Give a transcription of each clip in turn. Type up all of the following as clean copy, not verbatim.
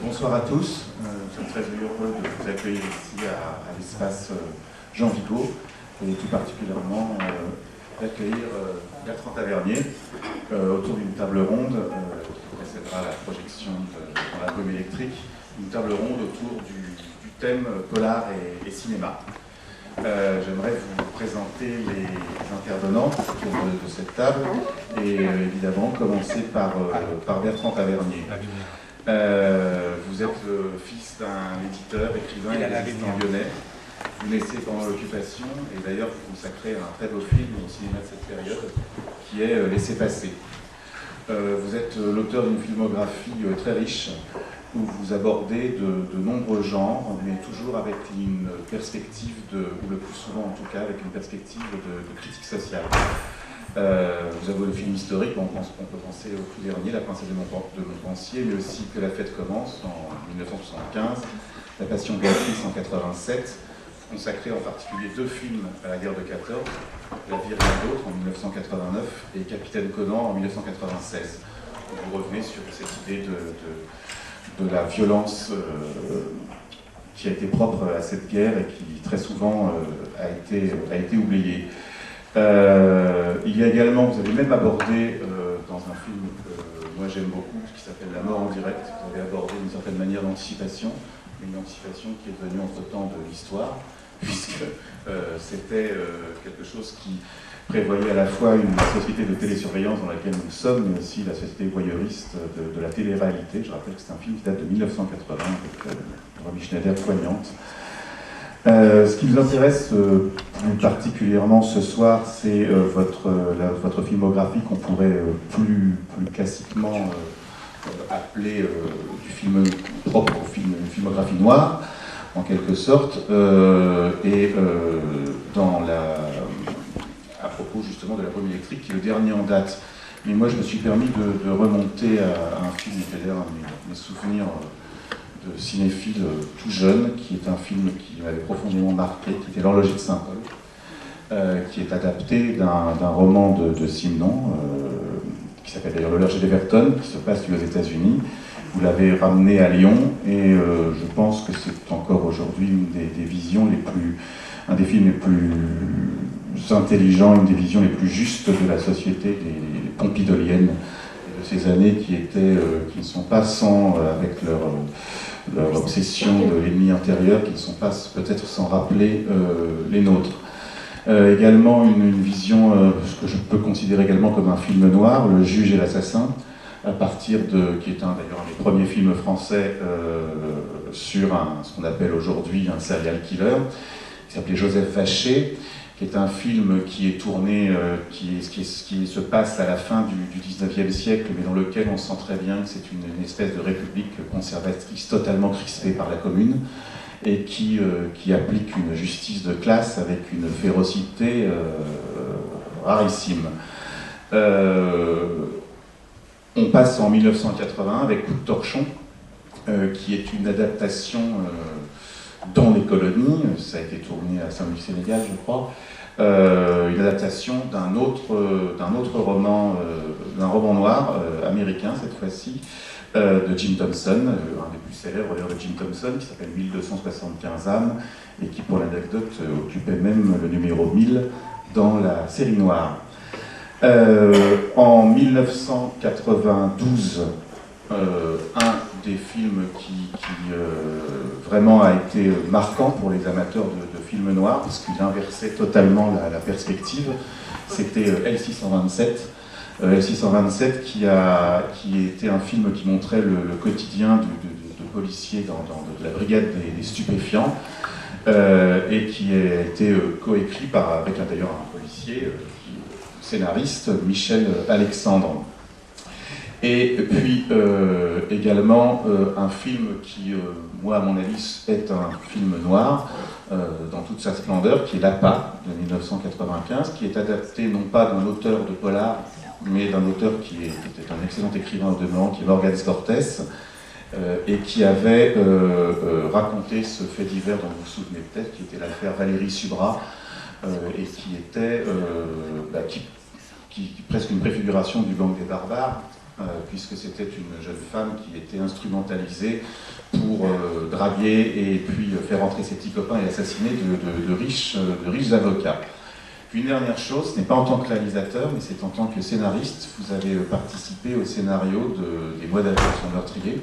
Bonsoir à tous, je suis très heureux de vous accueillir ici à l'espace Jean Vigo et tout particulièrement d'accueillir Bertrand Tavernier autour d'une table ronde qui précédera la projection dans la brume électrique, une table ronde autour du thème polar et cinéma. J'aimerais vous présenter les intervenants autour de cette table et évidemment commencer par Bertrand Tavernier. Vous êtes le fils d'un éditeur, écrivain et résistant lyonnais. Vous naissez pendant l'occupation et d'ailleurs vous consacrez un très beau film au cinéma de cette période qui est Laissez-passer. Vous êtes l'auteur d'une filmographie très riche où vous abordez de nombreux genres, mais toujours avec une perspective, ou le plus souvent en tout cas, avec une perspective de critique sociale. Vous avez le film historique, on peut penser au tout dernier, La princesse de Montpensier, mais aussi Que la fête commence en 1975, La passion Béatrice en 87, consacré en particulier 2 films à la guerre de 14, La vie rien d'autre en 1989 et Capitaine Conan en 1996. Vous revenez sur cette idée de la violence qui a été propre à cette guerre et qui très souvent a été oubliée. Il y a également, vous avez même abordé dans un film que moi j'aime beaucoup, qui s'appelle La mort en direct, vous avez abordé d'une certaine manière l'anticipation, une anticipation qui est devenue entre-temps de l'histoire, puisque c'était quelque chose qui prévoyait à la fois une société de télésurveillance dans laquelle nous sommes, mais aussi la société voyeuriste de la télé-réalité. Je rappelle que c'est un film qui date de 1980, avec Romy Schneider poignante. Ce qui nous intéresse particulièrement ce soir, c'est votre filmographie qu'on pourrait plus classiquement appeler du film propre au film, une filmographie noire, en quelque sorte, à propos justement de la brume électrique, qui est le dernier en date. Mais moi, je me suis permis de remonter à un film qui est d'ailleurs un de mes souvenirs de cinéphile tout jeune, qui est un film qui m'avait profondément marqué, qui était L'horloger de Saint-Paul, qui est adapté d'un roman de Simenon, qui s'appelle d'ailleurs L'horloger d'Everton, qui se passe aux États-Unis. Vous l'avez ramené à Lyon, et je pense que c'est encore aujourd'hui une des visions un des films les plus intelligents, une des visions les plus justes de la société des pompidoliennes de ces années qui ne sont pas sans, avec leur obsession de l'ennemi intérieur, qui ne sont pas peut-être sans rappeler les nôtres. Également une vision, ce que je peux considérer également comme un film noir, Le juge et l'assassin, à partir qui est d'ailleurs un des premiers films français sur ce qu'on appelle aujourd'hui un serial killer, qui s'appelait Joseph Vacher, qui est un film qui est tourné, qui se passe à la fin du 19e siècle, mais dans lequel on sent très bien que c'est une espèce de république conservatrice totalement crispée par la Commune, et qui applique une justice de classe avec une férocité rarissime. On passe en 1980 avec Coup de torchon, qui est une adaptation dans les colonies, ça a été tourné à Saint-Louis-Sénégal, je crois, une adaptation d'un autre roman, d'un roman noir américain cette fois-ci, de Jim Thompson, un des plus célèbres d'ailleurs de Jim Thompson, qui s'appelle 1275 âmes, et qui, pour l'anecdote, occupait même le numéro 1000 dans la série noire. En 1992, un des films qui vraiment a été marquant pour les amateurs de films noirs, parce qu'il inversait totalement la perspective, c'était L627. L627 qui était un film qui montrait le quotidien de policiers de la brigade des stupéfiants, et qui a été coécrit avec d'ailleurs un policier, scénariste, Michel Alexandre. Et puis également un film qui, moi à mon avis, est un film noir dans toute sa splendeur, qui est L'Appât de 1995, qui est adapté non pas d'un auteur de polar, mais d'un auteur qui était un excellent écrivain au demeurant, qui est Morgan Cortés, et qui avait raconté ce fait divers dont vous vous souvenez peut-être, qui était l'affaire Valérie Subra, et qui était presque une préfiguration du gang des barbares, puisque c'était une jeune femme qui était instrumentalisée pour draguer et puis faire entrer ses petits copains et assassiner de riches avocats. Une dernière chose, ce n'est pas en tant que réalisateur, mais c'est en tant que scénariste. Vous avez participé au scénario des Mois d'avril sont meurtriers,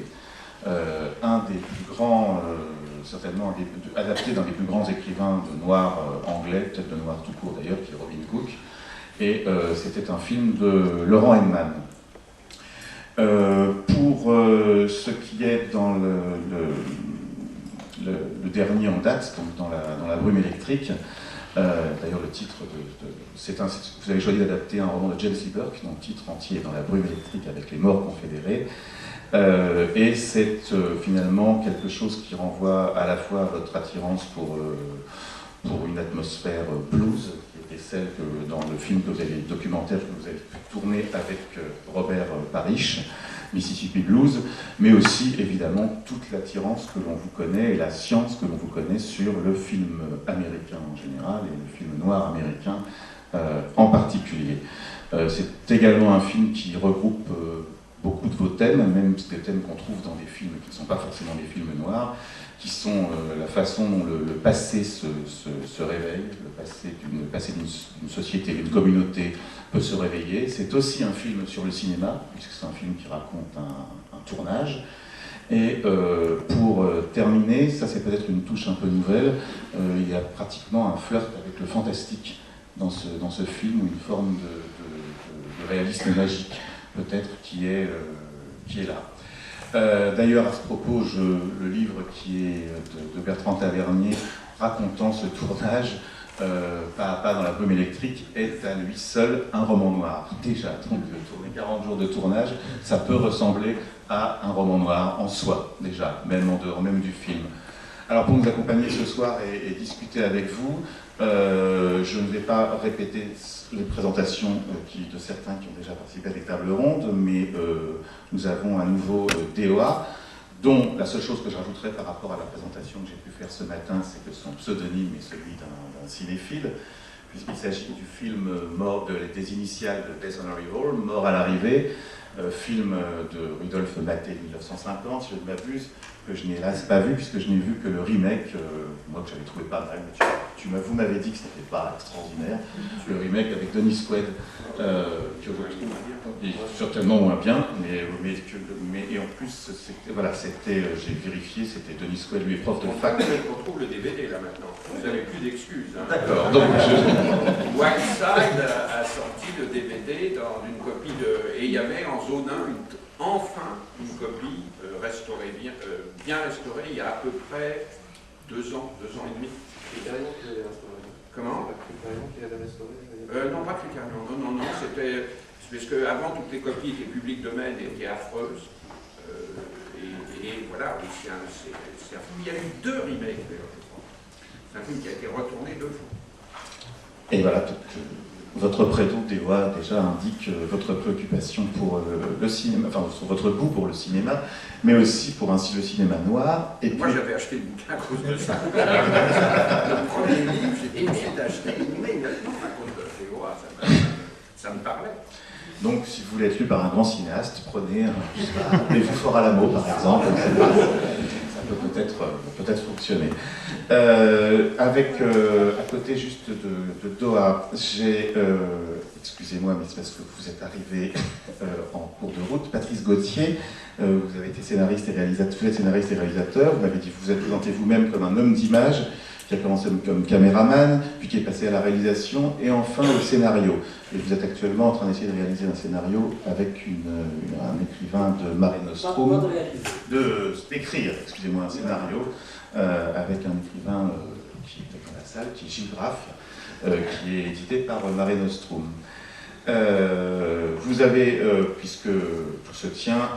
un des plus grands, certainement adapté d'un des plus grands écrivains de noir anglais, peut-être de noir tout court d'ailleurs, qui est Robin Cook. Et c'était un film de Laurent Henman. Pour ce qui est dans le dernier en date, donc dans la brume électrique, d'ailleurs le titre vous avez choisi d'adapter un roman de James Lee Burke, dont le titre entier est Dans la brume électrique avec les morts confédérés, et c'est finalement quelque chose qui renvoie à la fois à votre attirance pour une atmosphère blues, qui était celle que dans le film documentaire que vous avez tourné avec Robert Parrish, Mississippi Blues, mais aussi évidemment toute l'attirance que l'on vous connaît et la science que l'on vous connaît sur le film américain en général et le film noir américain en particulier. C'est également un film qui regroupe beaucoup de vos thèmes, même des thèmes qu'on trouve dans des films qui ne sont pas forcément des films noirs, qui sont la façon dont le passé se réveille, le passé d'une société, d'une communauté peut se réveiller. C'est aussi un film sur le cinéma, puisque c'est un film qui raconte un tournage. Et pour terminer, ça c'est peut-être une touche un peu nouvelle, il y a pratiquement un flirt avec le fantastique dans ce film, ou une forme de réalisme magique, peut-être, qui est là. D'ailleurs, à ce propos, le livre qui est de Bertrand Tavernier, racontant ce tournage, pas à pas dans la brume électrique, est à lui seul un roman noir. Déjà, donc tourner 40 jours de tournage, ça peut ressembler à un roman noir en soi, déjà, même en dehors même du film. Alors pour nous accompagner ce soir et discuter avec vous, je ne vais pas répéter les présentations de certains qui ont déjà participé à des tables rondes, mais nous avons un nouveau DOA, dont la seule chose que je rajouterais par rapport à la présentation que j'ai pu faire ce matin, c'est que son pseudonyme est celui d'un cinéphile, puisqu'il s'agit du film des initiales de Death on Arrival, Mort à l'arrivée, film de Rudolph Maté de 1950, si je ne m'abuse, que je n'ai hélas pas vu, puisque je n'ai vu que le remake, moi que j'avais trouvé pas mal, mais vous m'avez dit que ce n'était pas extraordinaire, le remake avec Dennis Quaid, que je trouve certainement moins bien, mais et en plus, voilà, j'ai vérifié, c'était Dennis Quaid, lui est prof de fac. On trouve le DVD là maintenant, vous n'avez plus d'excuses. Hein. D'accord, donc Whiteside a sorti le DVD dans une copie et il y avait en zone 1 enfin une copie restaurée, bien restaurée, il y a à peu près 2 ans et demi. Critérion qui l'avait restauré. Comment? Critérion qui l'avait restauré. Non, pas Critérion, non, c'était... Parce qu'avant, toutes les copies étaient public domaine et étaient affreuses. Et voilà, c'est un film. Il y a eu 2 remakes, d'ailleurs, je crois. C'est un film qui a été retourné 2 fois. Et voilà, votre prénom DOA déjà indique votre préoccupation pour le cinéma, enfin votre goût pour le cinéma, mais aussi pour ainsi le cinéma noir. Et moi puis... j'avais acheté le bouquin à cause de ça. Le premier livre, j'ai obligé d'acheter immédiatement à cause de DOA, ça me parlait. Donc si vous voulez être lu par un grand cinéaste, prenez Les Fous Forts à l'amour par exemple, ça peut peut-être fonctionner. Avec, à côté juste de Doha, j'ai, excusez-moi, mais c'est parce que vous êtes arrivé en cours de route, Patrice Gauthier, vous avez été scénariste et réalisateur, vous êtes scénariste et réalisateur, vous m'avez dit, vous êtes présenté vous-même comme un homme d'image, qui a commencé comme caméraman, puis qui est passé à la réalisation, et enfin au scénario. Et vous êtes actuellement en train d'essayer de réaliser un scénario avec un écrivain de Mare Nostrum, d'écrire, excusez-moi, un scénario avec un écrivain qui est dans la salle, qui est Gilles Graff, qui est édité par Mare Nostrum. Vous avez, puisque tout se tient,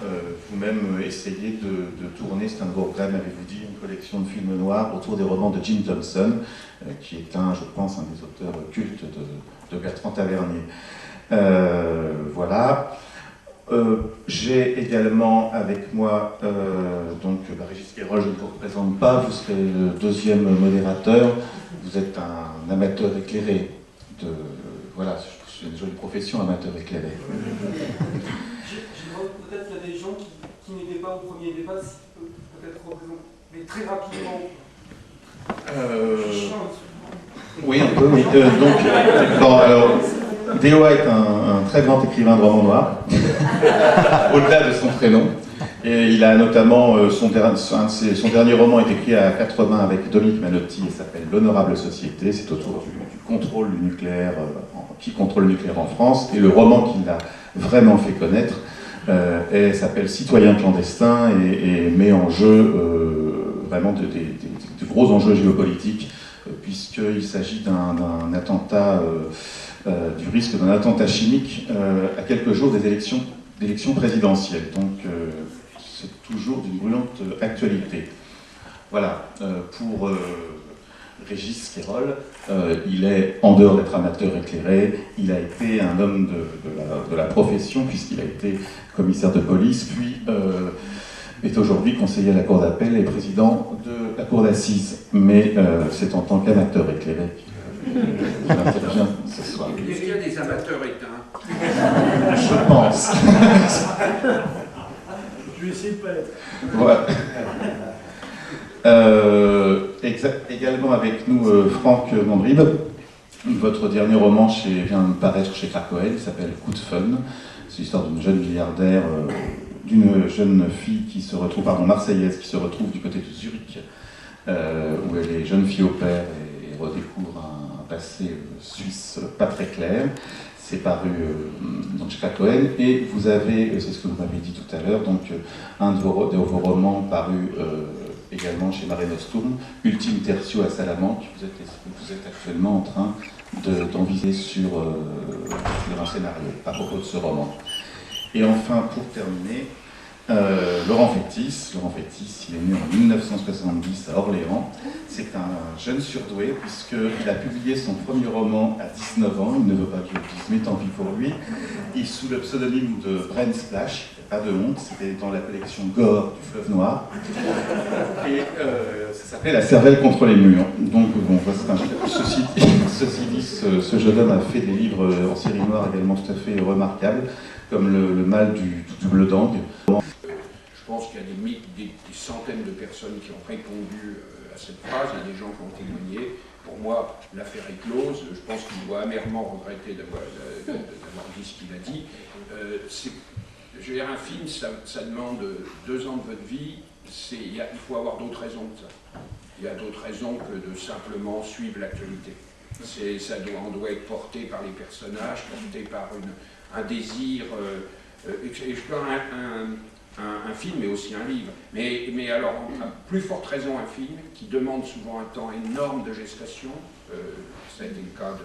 vous-même essayé de tourner, c'est un de vos programmes, avez-vous dit, une collection de films noirs autour des romans de Jim Thompson, qui est je pense, un des auteurs cultes de Bertrand Tavernier. Voilà. J'ai également avec moi Régis Quérol, je ne vous représente pas, vous serez le deuxième modérateur. Vous êtes un amateur éclairé voilà, c'est une jolie profession, amateur éclairé. Peut-être qu'il y a des gens qui n'étaient pas au premier débat, si tu peux peut-être représenter, mais très rapidement. Oui, un peu, oui. DOA est un très grand écrivain de romans noirs, au-delà de son prénom. Et il a notamment, son dernier roman est écrit à 4 mains avec Dominique Manotti et s'appelle L'Honorable Société. C'est autour du contrôle du nucléaire, qui contrôle le nucléaire en France. Et le roman qui l'a vraiment fait connaître s'appelle Citoyen clandestin et met en jeu vraiment de gros enjeux géopolitiques, puisqu'il s'agit d'un attentat, du risque d'un attentat chimique à quelques jours des élections présidentielles. Donc c'est toujours d'une brûlante actualité. Voilà, pour Régis Quérol, il est, en dehors d'être amateur éclairé, il a été un homme de la profession, puisqu'il a été commissaire de police, puis est aujourd'hui conseiller à la Cour d'appel et président de la Cour d'assises. Mais c'est en tant qu'amateur éclairé qu'il intervient ce soir. Est-ce qu'il y a des amateurs éteints? Je pense. Je vais essayer de pas l'être. Voilà. Également avec nous Franck Mandrib. Votre dernier roman vient de paraître chez Krakow, il s'appelle Coup de Fun. C'est l'histoire d'une jeune milliardaire, d'une jeune fille qui se retrouve, marseillaise, qui se retrouve du côté de Zurich, où elle est jeune fille au père et redécouvre un passé suisse pas très clair. C'est paru dans Chicago Cohen, et vous avez, c'est ce que vous m'avez dit tout à l'heure, donc un de vos romans paru également chez Mare Nostrum, Ultime Tertio à Salamanque. Vous êtes actuellement en train d'envisager sur un scénario à propos de ce roman. Et enfin, pour terminer, Laurent Fétis. Laurent Fétis, il est né en 1970 à Orléans. C'est un jeune surdoué, puisqu'il a publié son premier roman à 19 ans. Il ne veut pas que je le dise, mais tant pis pour lui. Et sous le pseudonyme de Brain Splash, pas de honte, c'était dans la collection Gore du Fleuve Noir. Et ça s'appelait La cervelle contre les murs. Donc, bon, ceci dit, ce jeune homme a fait des livres en série noire également tout à fait remarquables, comme Le mal du double d'Angue. Je pense qu'il y a des centaines de personnes qui ont répondu à cette phrase, il y a des gens qui ont témoigné. Pour moi, l'affaire est close, je pense qu'il doit amèrement regretter d'avoir dit ce qu'il a dit. Je veux dire, un film, ça demande 2 ans de votre vie, il faut avoir d'autres raisons que ça. Il y a d'autres raisons que de simplement suivre l'actualité. On doit être porté par les personnages, porté par un désir, et je prends un film, mais aussi un livre. Mais alors, à plus forte raison, un film qui demande souvent un temps énorme de gestation. Ça a été le cas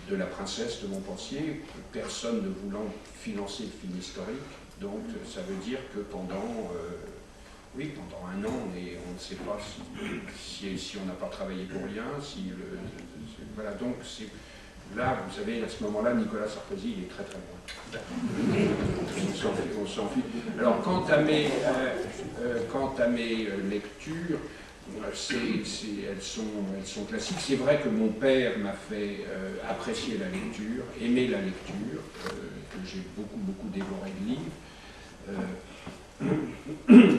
de La Princesse de Montpensier, personne ne voulant financer le film historique. Donc, ça veut dire que pendant 1 an, on ne sait pas si on n'a pas travaillé pour rien. Voilà, donc là, vous savez, à ce moment-là, Nicolas Sarkozy, il est très très loin. On s'en fiche. Alors, quant à mes lectures, elles sont classiques. C'est vrai que mon père m'a fait apprécier la lecture, aimer la lecture, que j'ai beaucoup dévoré de livres,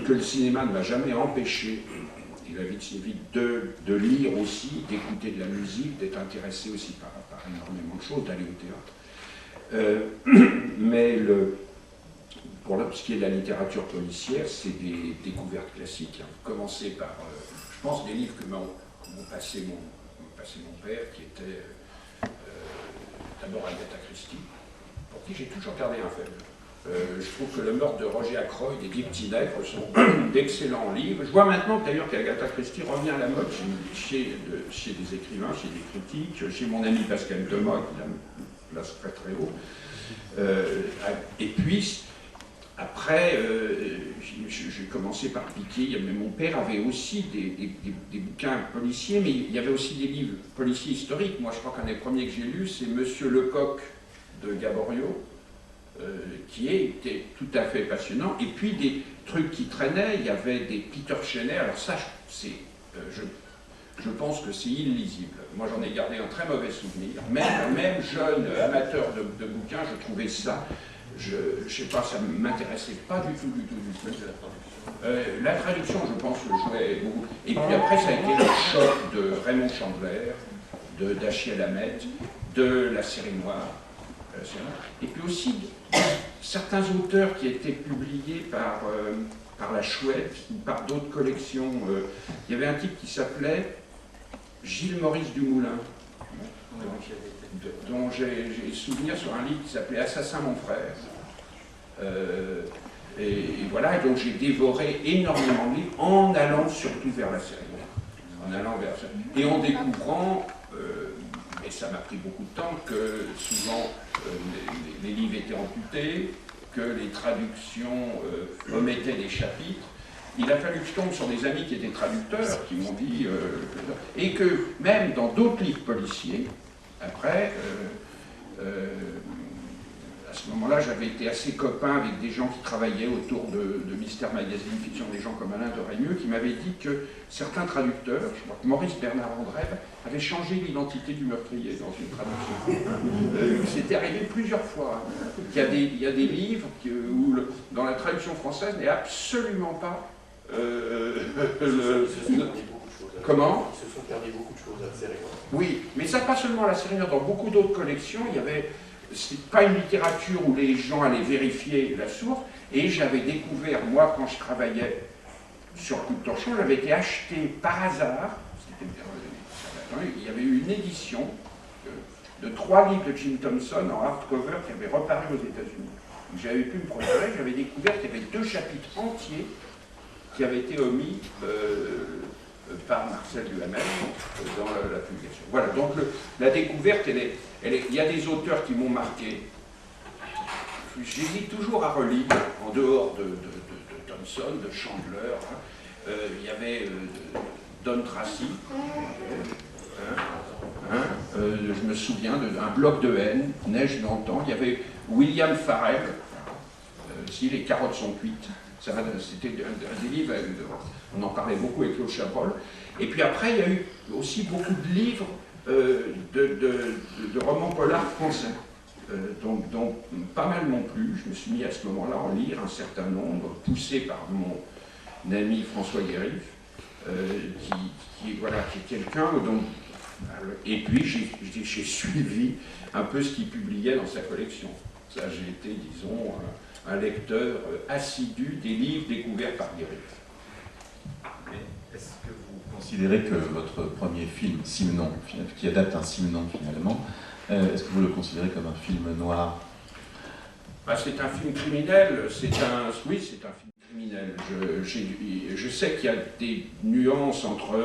que le cinéma ne m'a jamais empêché. Il a vite de lire aussi, d'écouter de la musique, d'être intéressé aussi par énormément de choses, d'aller au théâtre. Mais pour ce qui est de la littérature policière, c'est des découvertes classiques. Commencer par, je pense, des livres que m'ont passé mon père, qui était d'abord Agatha Christie, pour qui j'ai toujours gardé un faible. Je trouve que Le meurtre de Roger Ackroyd et Guy Petitnègre sont d'excellents livres. Je vois maintenant d'ailleurs qu'Agatha Christie revient à la mode chez des écrivains, chez des critiques, chez mon ami Pascal Thomas, qui place très très haut. Et puis, après, j'ai commencé par piquer. Mais mon père avait aussi des bouquins policiers, mais il y avait aussi des livres policiers historiques. Moi, je crois qu'un des premiers que j'ai lus, c'est Monsieur Lecoq de Gaboriau, qui était tout à fait passionnant. Et puis des trucs qui traînaient, il y avait des Peter Chenet. Alors ça, je pense que c'est illisible. Moi, j'en ai gardé un très mauvais souvenir. Même jeune amateur de bouquins, je trouvais ça... Je sais pas, ça ne m'intéressait pas du tout. La traduction, je pense, le jouait beaucoup. Et puis après, ça a été le choc de Raymond Chandler, d'Achille Hamet, de la série noire. Et puis aussi certains auteurs qui étaient publiés par La Chouette ou par d'autres collections. Il y avait un type qui s'appelait Gilles Maurice Dumoulin, dont j'ai souvenir sur un livre qui s'appelait Assassin mon frère. Et voilà, et donc j'ai dévoré énormément de livres en allant surtout vers la série noire. Et en découvrant, et ça m'a pris beaucoup de temps, que souvent les livres étaient amputés, que les traductions omettaient des chapitres. Il a fallu que je tombe sur des amis qui étaient traducteurs, qui m'ont dit... et que même dans d'autres livres policiers, après, à ce moment-là, j'avais été assez copain avec des gens qui travaillaient autour de Mystère Magazine Fiction, des gens comme Alain de Rémieux, qui m'avaient dit que certains traducteurs, je crois que Maurice Bernard Andrève, avait changé l'identité du meurtrier dans une traduction. C'était arrivé plusieurs fois. Il y a des livres où, dans la traduction française, n'est absolument pas... Comment ? Ils se sont perdus beaucoup de choses à la série noire. Oui, mais ça pas seulement à la série noire, dans beaucoup d'autres collections, il y avait... C'est pas une littérature où les gens allaient vérifier la source, et j'avais découvert, moi, quand je travaillais sur Coup de Torchon, j'avais été acheté par hasard, il y avait eu une édition de 3 livres de Jim Thompson en hardcover qui avait reparu aux États-Unis. J'avais pu me procurer, j'avais découvert qu'il y avait 2 chapitres entiers qui avaient été omis par Marcel Duhamel dans la publication. Voilà, donc la découverte, il y a des auteurs qui m'ont marqué. J'hésite toujours à relire, en dehors de Thompson, de Chandler. Il y avait Don Tracy. Je me souviens d'un bloc de haine, Neige d'antan. Il y avait William Farrell, Si les carottes sont cuites. C'était un des livres, on en parlait beaucoup avec Claude Chabrol. Et puis après, il y a eu aussi beaucoup de livres de romans polars français, dont pas mal non plus. Je me suis mis à ce moment-là à en lire un certain nombre, poussé par mon ami François Guérif, qui est quelqu'un dont... Et puis j'ai suivi un peu ce qu'il publiait dans sa collection. Ça, j'ai été, disons, un lecteur assidu des livres découverts par Guérif. Est-ce que vous considérez que votre premier film, Simenon, qui adapte un Simenon finalement, est-ce que vous le considérez comme un film noir? C'est un film criminel, oui, c'est un film criminel. Je sais qu'il y a des nuances entre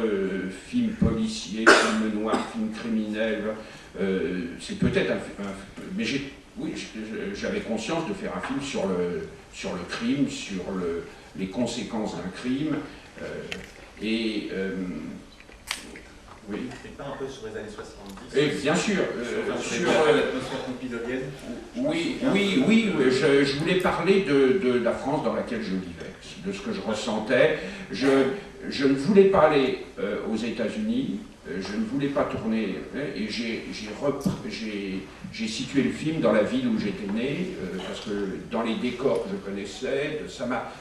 film policier, film noir, film criminel. C'est peut-être mais oui, j'avais conscience de faire un film sur le crime, sur les conséquences d'un crime. Oui. Et pas un peu sur les années 70. Et bien sûr. Sur l'atmosphère pompidolienne. Oui, je voulais parler de la France dans laquelle je vivais, de ce que je ressentais. Je ne voulais pas aller aux États-Unis, je ne voulais pas tourner, et j'ai situé le film dans la ville où j'étais né, parce que dans les décors que je connaissais, ça m'a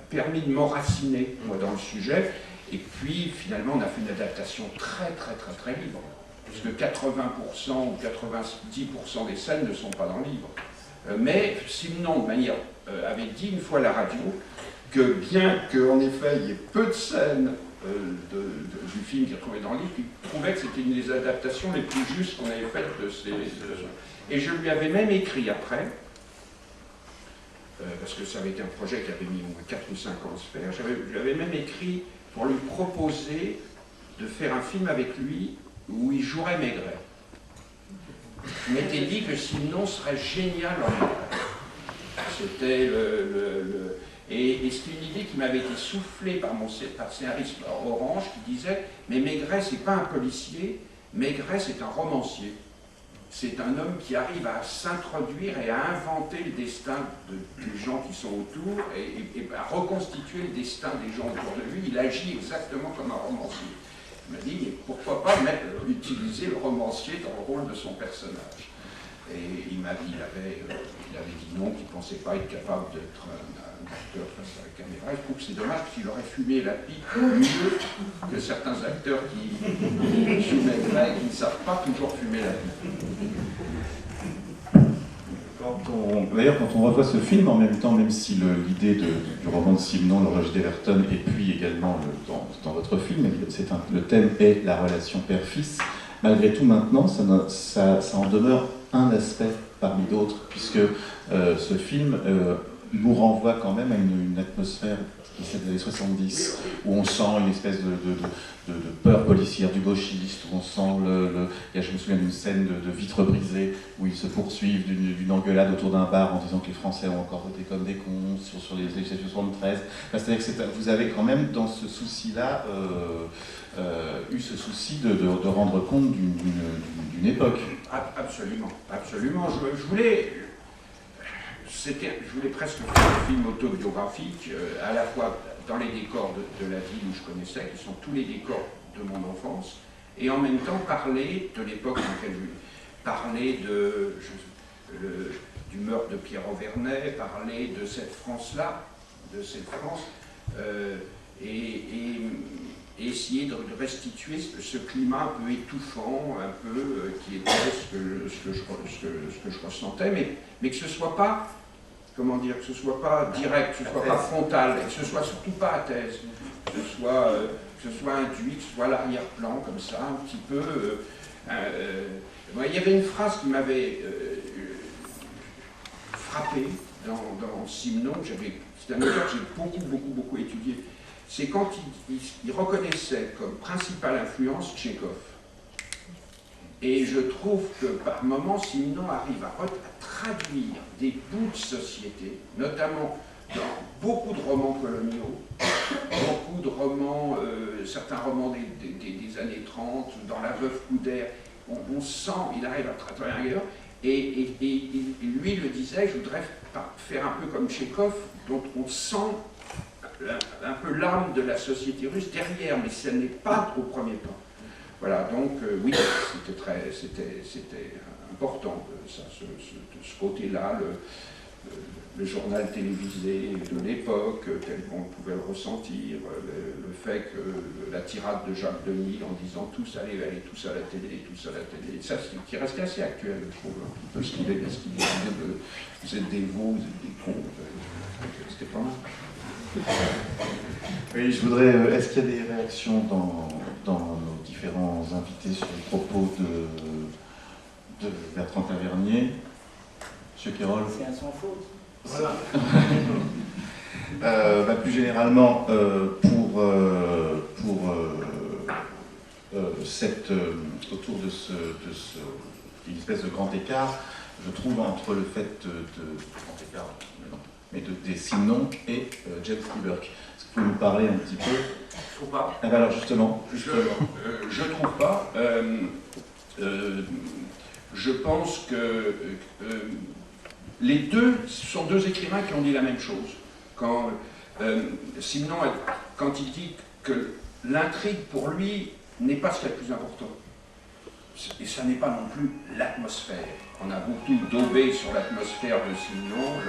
permis de m'enraciner dans le sujet. Et puis, finalement, on a fait une adaptation très libre, puisque 80% ou 90% des scènes ne sont pas dans le livre. Mais Simenon, de manière, avait dit une fois à la radio que bien qu'en effet, il y ait peu de scènes du film qu'il retrouvait dans le livre, il trouvait que c'était une des adaptations les plus justes qu'on avait faites de ces... Et je lui avais même écrit après, parce que ça avait été un projet qui avait mis au moins 4 ou 5 ans à se faire, je lui avais même écrit pour lui proposer de faire un film avec lui où il jouerait Maigret. je m'étais dit que Simon serait génial en Maigret. C'était et c'était une idée qui m'avait été soufflée par scénariste Orange, qui disait « Mais Maigret, c'est pas un policier, Maigret, c'est un romancier. C'est un homme qui arrive à s'introduire et à inventer le destin des gens qui sont autour et à reconstituer le destin des gens autour de lui. Il agit exactement comme un romancier. » Il m'a dit, mais pourquoi pas utiliser le romancier dans le rôle de son personnage. Et il m'a dit, il avait dit non, qu'il ne pensait pas être capable d'être un acteur face à la caméra. Je trouve que c'est dommage qu'il aurait fumé la pipe mieux que certains acteurs qui jouent Maigret et qui ne savent pas toujours fumer la pipe. D'ailleurs, quand on revoit ce film, en même temps, même si l'idée du roman de Simon, L'Horloge d'Everton, et puis également dans votre film, le thème est la relation père-fils, malgré tout maintenant, ça en demeure un aspect parmi d'autres, puisque ce film nous renvoie quand même à une atmosphère qui est des années 70, où on sent une espèce de peur policière du gauchiste, où on sent je me souviens d'une scène de vitres brisées, où ils se poursuivent d'une engueulade autour d'un bar en disant que les Français ont encore voté comme des cons sur les élections de 73. C'est-à-dire que vous avez quand même dans ce souci-là eu ce souci de rendre compte d'une époque. Absolument, absolument. Je voulais presque faire un film autobiographique, à la fois dans les décors de la ville où je connaissais, qui sont tous les décors de mon enfance, et en même temps parler de l'époque dans laquelle je vis. Parler du meurtre de Pierre Auvernais, parler de cette France-là, de cette France, et essayer de restituer ce climat un peu étouffant, un peu qui était ce que je ressentais, mais que ce soit pas, comment dire, que ce soit pas direct, que ce soit pas frontal, et que ce soit surtout pas à thèse, que ce soit induit, que ce soit à l'arrière-plan, comme ça, un petit peu. Il y avait une phrase qui m'avait frappé dans Simon, c'est un auteur que j'ai beaucoup étudié. C'est quand il reconnaissait comme principale influence Tchekhov. Et je trouve que par moments, Simon arrive à traduire des bouts de société, notamment dans beaucoup de romans coloniaux, beaucoup de romans, certains romans des années 30, dans La Veuve Coudert, on sent, il arrive à traduire ailleurs, et lui le disait, je voudrais faire un peu comme Tchekhov, dont on sent un peu l'âme de la société russe derrière, mais ce n'est pas au premier plan. Voilà, donc oui, c'était important, ça, ce côté-là, le journal télévisé de l'époque, tel qu'on pouvait le ressentir, le fait que la tirade de Jacques Denis en disant tous allez tous à la télé, ça qui restait assez actuel, je trouve, un peu ce qu'il disait de vous êtes des veaux, vous êtes des cons, c'était pas mal. Oui, je voudrais. Est-ce qu'il y a des réactions dans nos différents invités sur les propos de Bertrand Tavernier? Monsieur Quérol? C'est un sans faute. Voilà. Plus généralement, autour de une espèce de grand écart, je trouve, entre le fait grand écart, des Simon et James Stewart. Est-ce que vous pouvez nous parler un petit peu? Je trouve pas. Alors justement. Je trouve pas. Je pense que les deux sont deux écrivains qui ont dit la même chose. Quand Simon, quand il dit que l'intrigue pour lui n'est pas ce qui est le plus important, et ça n'est pas non plus l'atmosphère. On a beaucoup daubé sur l'atmosphère de Simon.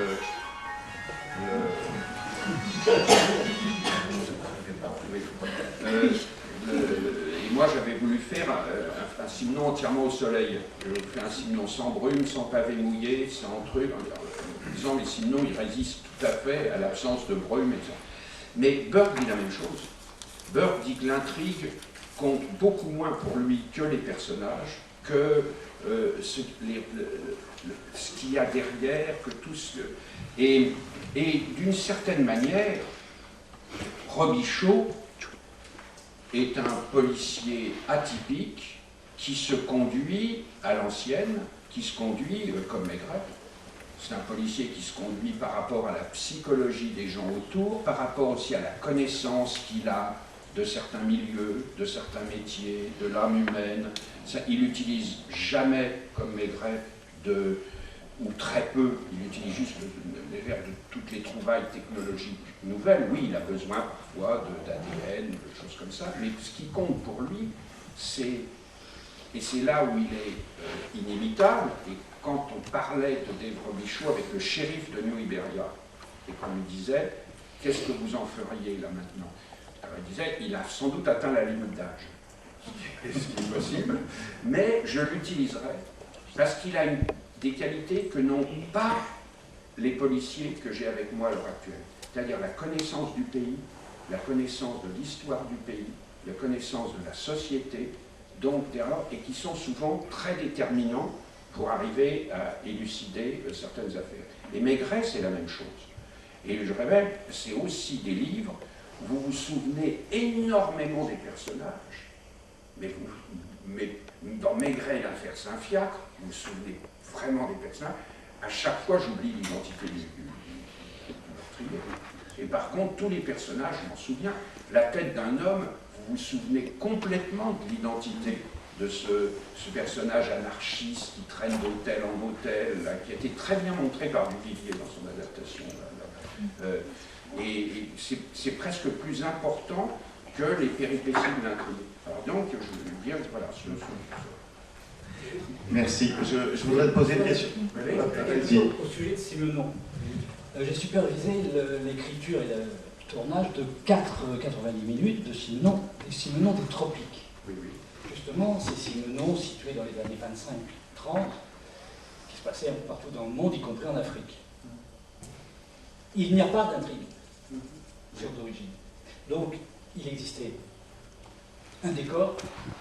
Et moi j'avais voulu faire un Simon entièrement au soleil. Je fais un Simon sans brume, sans pavé mouillé, sans truc, en disant mais Simon il résiste tout à fait à l'absence de brume, etc. Mais Burke dit la même chose. Burke dit que l'intrigue compte beaucoup moins pour lui que les personnages, que ce qu'il y a derrière, que tout ce... Et d'une certaine manière, Robichaud est un policier atypique qui se conduit à l'ancienne, qui se conduit comme Maigret. C'est un policier qui se conduit par rapport à la psychologie des gens autour, par rapport aussi à la connaissance qu'il a de certains milieux, de certains métiers, de l'âme humaine. Ça, il n'utilise jamais, comme Maigret, ou très peu, il utilise juste de toutes les trouvailles technologiques nouvelles. Oui, il a besoin parfois d'ADN, de choses comme ça, mais ce qui compte pour lui, et c'est là où il est inimitable, et quand on parlait de Dave Robichaud avec le shérif de New Iberia, et qu'on lui disait, qu'est-ce que vous en feriez là maintenant? Alors il disait, il a sans doute atteint la limite d'âge, ce qui est possible, mais je l'utiliserai, parce qu'il a des qualités que n'ont pas les policiers que j'ai avec moi à l'heure actuelle, c'est-à-dire la connaissance du pays, la connaissance de l'histoire du pays, la connaissance de la société, donc et qui sont souvent très déterminants pour arriver à élucider certaines affaires. Et Maigret, c'est la même chose. Et je révèle, c'est aussi des livres où vous vous souvenez énormément des personnages, mais dans Maigret et l'affaire Saint-Fiacre, vous vous souvenez vraiment des personnages. À chaque fois, j'oublie l'identité du meurtrier. Et par contre, tous les personnages, je m'en souviens, la tête d'un homme, vous vous souvenez complètement de l'identité de ce personnage anarchiste qui traîne d'hôtel en hôtel, là, qui a été très bien montré par Duvivier dans son adaptation. Et c'est presque plus important que les péripéties de l'intrigue. Alors donc, je veux dire, voilà, Merci. Je voudrais te poser une question. Au sujet de Simenon, j'ai supervisé l'écriture et le tournage de 90 minutes de Simenon, des Tropiques. Oui, oui. Justement, ces Simenon situés dans les années 25-30, qui se passaient un peu partout dans le monde, y compris en Afrique. Il n'y a pas d'intrigue sur d'origine. Donc, il existait un décor,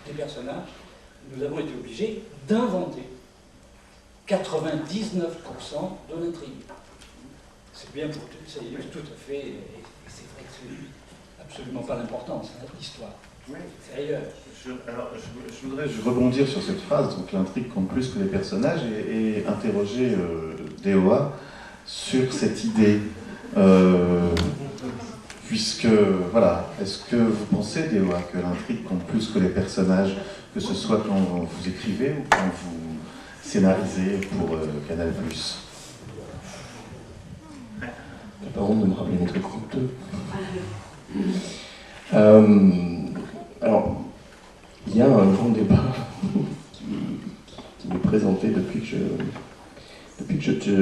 des personnages. Nous avons été obligés d'inventer 99% de l'intrigue. C'est bien pour tout, ça illustre tout à fait, et c'est vrai que c'est absolument pas l'importance, hein, l'histoire. Oui. C'est ailleurs. Je voudrais rebondir sur cette phrase, donc l'intrigue compte plus que les personnages, et interroger DOA sur cette idée. Puisque, voilà, est-ce que vous pensez, DOA, que l'intrigue compte plus que les personnages, que ce soit quand vous écrivez ou quand vous scénarisez pour Canal+. T'as pas honte de me rappeler mes trucs coûteux. Alors, il y a un grand débat qui m'est présenté depuis que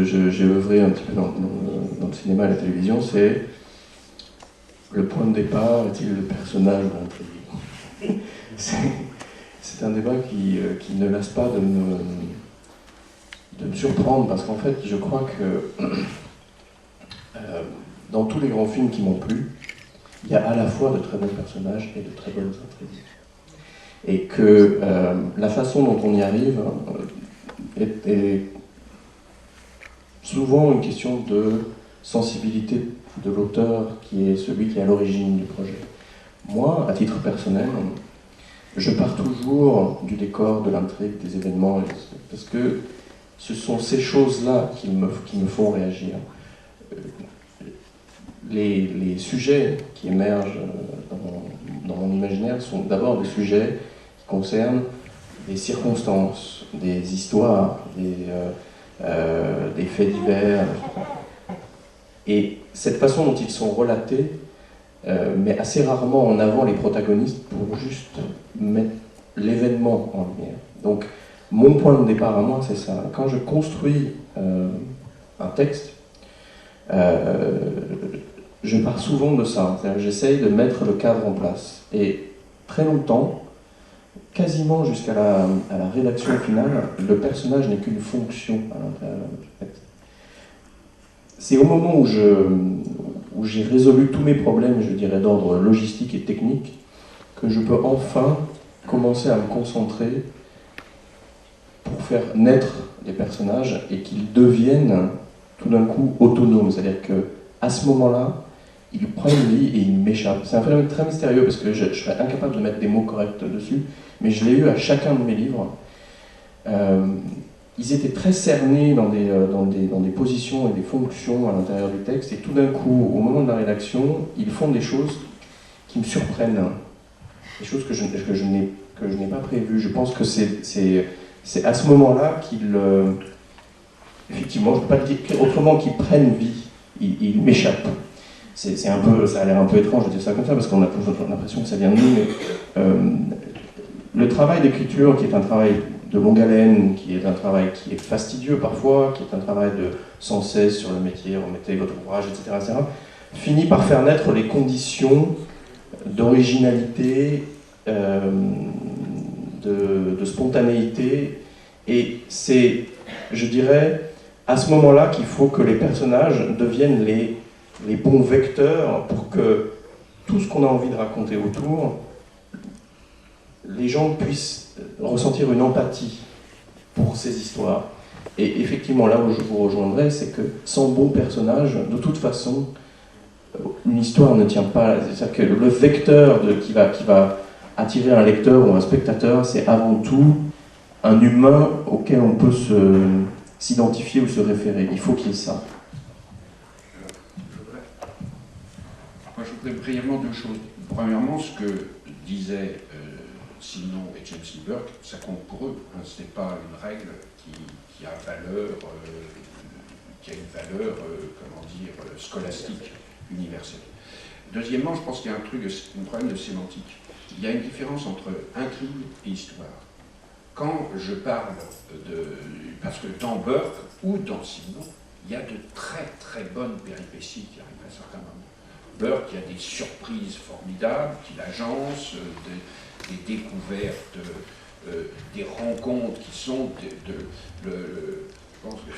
j'ai œuvré un petit peu dans le cinéma et la télévision, c'est le point de départ est-il le personnage de l'intrigue? C'est un débat qui ne lasse pas de me surprendre, parce qu'en fait, je crois que dans tous les grands films qui m'ont plu, il y a à la fois de très bons personnages et de très bonnes intrigues. Et que la façon dont on y arrive est souvent une question de sensibilité de l'auteur qui est celui qui est à l'origine du projet. Moi, à titre personnel, je pars toujours du décor, de l'intrigue, des événements, parce que ce sont ces choses-là qui me font réagir. Les sujets qui émergent dans mon imaginaire sont d'abord des sujets qui concernent des circonstances, des histoires, des faits divers. Et cette façon dont ils sont relatés met assez rarement en avant les protagonistes pour juste mettre l'événement en lumière. Donc, mon point de départ à moi, c'est ça. Quand je construis un texte, je pars souvent de ça. C'est-à-dire, j'essaye de mettre le cadre en place. Et très longtemps, quasiment jusqu'à la rédaction finale, le personnage n'est qu'une fonction à l'intérieur du texte. C'est au moment où j'ai résolu tous mes problèmes, je dirais d'ordre logistique et technique, que je peux enfin commencer à me concentrer pour faire naître des personnages et qu'ils deviennent tout d'un coup autonomes. C'est-à-dire qu'à ce moment-là, il prend une vie et il m'échappe. C'est un phénomène très mystérieux parce que je serais incapable de mettre des mots corrects dessus, mais je l'ai eu à chacun de mes livres. Ils étaient très cernés dans des positions et des fonctions à l'intérieur du texte, et tout d'un coup, au moment de la rédaction, ils font des choses qui me surprennent, des choses que je n'ai pas prévues. Je pense que c'est à ce moment-là qu'ils, effectivement, je ne peux pas le dire autrement, qu'ils prennent vie, ils m'échappent. C'est un peu, ça a l'air un peu étrange de dire ça comme ça, parce qu'on a toujours l'impression que ça vient de nous, mais le travail d'écriture, qui est un travail de longue haleine, qui est un travail qui est fastidieux parfois, qui est un travail de sans cesse sur le métier, remettez votre ouvrage, etc., finit par faire naître les conditions d'originalité, de spontanéité, et c'est, je dirais, à ce moment-là qu'il faut que les personnages deviennent les bons vecteurs pour que tout ce qu'on a envie de raconter autour, les gens puissent ressentir une empathie pour ces histoires. Et effectivement, là où je vous rejoindrai, c'est que sans bons personnages, de toute façon, une histoire ne tient pas. C'est-à-dire que le vecteur qui va attirer un lecteur ou un spectateur, c'est avant tout un humain auquel on peut s'identifier ou se référer. Il faut qu'il y ait ça. Moi, je voudrais brièvement deux choses. Premièrement, ce que disait Simenon et James Lee Burke, ça compte pour eux. Hein, ce n'est pas une règle qui a valeur, qui a une valeur, comment dire, scolastique, universelle. Deuxièmement, je pense qu'il y a un problème de sémantique. Il y a une différence entre intrigue et histoire. Quand je parle parce que dans Burke ou dans Simenon, il y a de très très bonnes péripéties qui arrivent à certains moments. Burke, il y a des surprises formidables qu'il agence, des découvertes, des rencontres qui sont je pense que